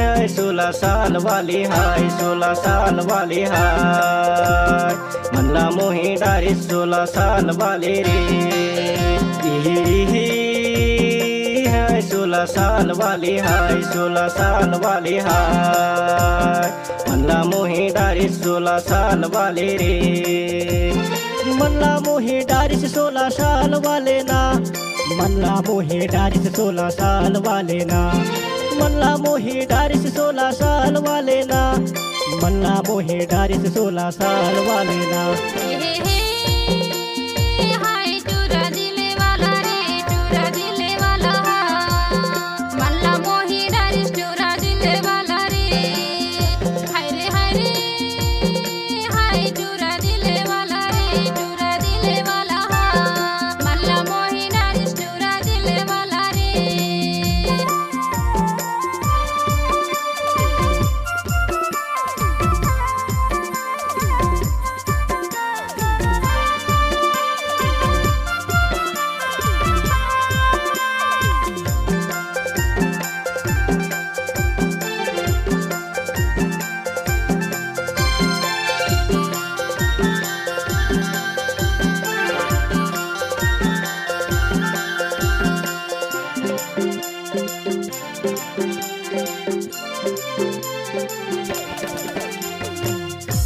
है 16 साल वाली हाय 16 साल वाली हाय मनला मोही डारी 16 साल वाले रे है 16 साल वाली हाय 16 साल वाली हाय मनला मोही डारी 16 साल वाले रे मनला मोही डारी 16 साल वाले ना मनला मोही डारी 16 साल वाले ना मनला मोही डारी 16 साल वाले ना मनला मोही डारी 16 साल वाले ना हाय चूरा दिले वाला रे चूरा दिले वाला मनला मोही डारी चूरा दिले वाला रे हाय रे हाय चूरा दिले वाला रे चूरा दिले वाला मनला मोही डारी चूरा दिले वाला रे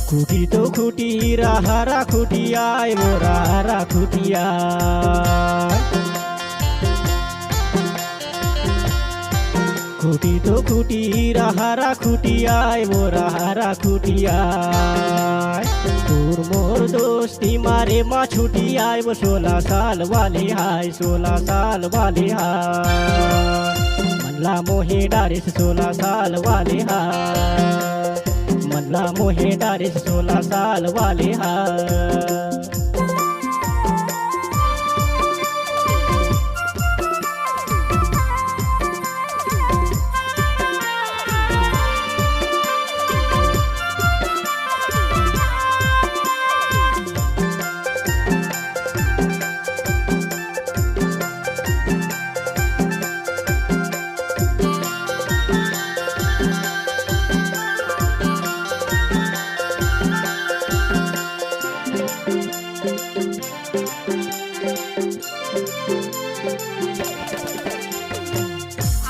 खुटी तो खुटी रहा खुटिया वो रहा खुटिया खुटी तो खुटी रहा खुटिया वो रहा खुटिया तूर मोर दोस्ती मारे माँ छुटी आए वो 16 साल वाली हाय 16 साल वाली हाय मनला मोही डारी 16 साल वाली हाय मनला मोही डारी 16 साल वाली हाय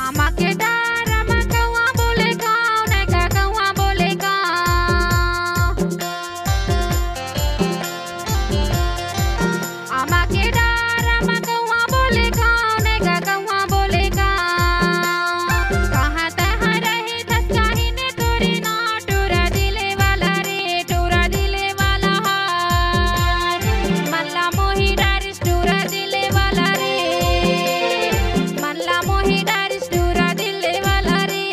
আমাকে ডার আমাকে ওয়া বলে গাও নাকা গাওয়া বলে গাও আমাকে ডার আমাকে ওয়া বলে গাও নাকা গাওয়া বলে গাও कहां तहां रहे दस काहिने तोरी ना टूरा दिले वाला रे टूरा दिले वाला हाय मनला मोही डारिस टूरा दिले वाला रे मनला मोही डारिस टूरा दिले वाला रे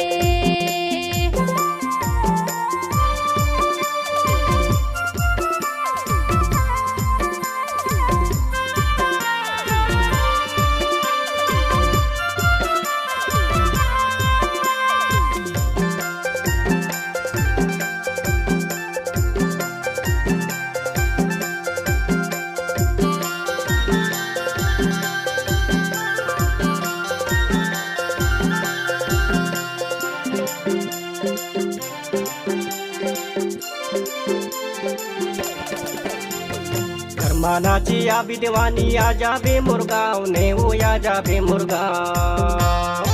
करमानाची आबी देवानी आ जाबे मुरगाव ने वो या जाबे मुरगाव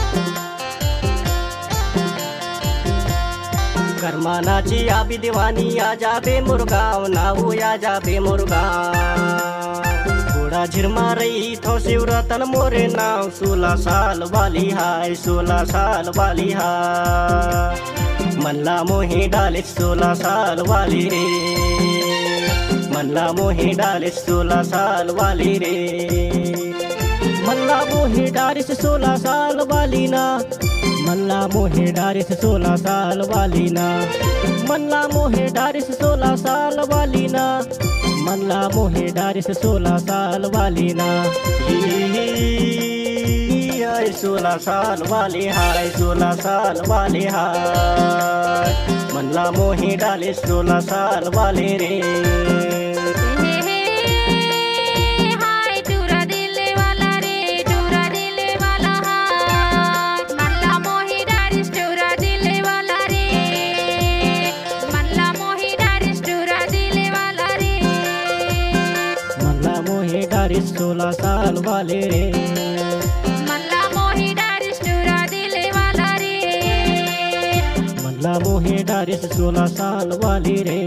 करमानाची आबी देवानी आ जाबे मुरगाव ना वो या जाबे मुरगाव घोड़ा झिरमा रही थो शिवरतन मोरे नाव 16 साल वाली हाय 16 साल वाली हाय मनला मोही डाले 16 साल वाली रे मनला मोही डाले 16 साल वाली रे मल्ला मोहे डारिस 16 साल वाली ना, मल्ला मोहे डारिस 16 साल वाली ना, मल्ला मोहे डारिस 16 साल वाली ना, मल्ला मोहे डारिस 16 साल वाली ना। हाय 16 साल वाली हाय 16 साल वाली हाय, मल्ला मोहे डारिस 16 साल वाली रे। हाय टूरा दिल वाला रे, टूरा दिल वाला हाय, मल्ला मोही डारिस टूरा दिल वाला रे, मल्ला मोही डारिस टूरा दिल वाला रे, मल्ला मोहे डारिस 16 साल वाले रे, मल्ला मोही डारिस टूरा दिल वाला रे, मल्ला मोहे डारिस 16 साल वाली रे।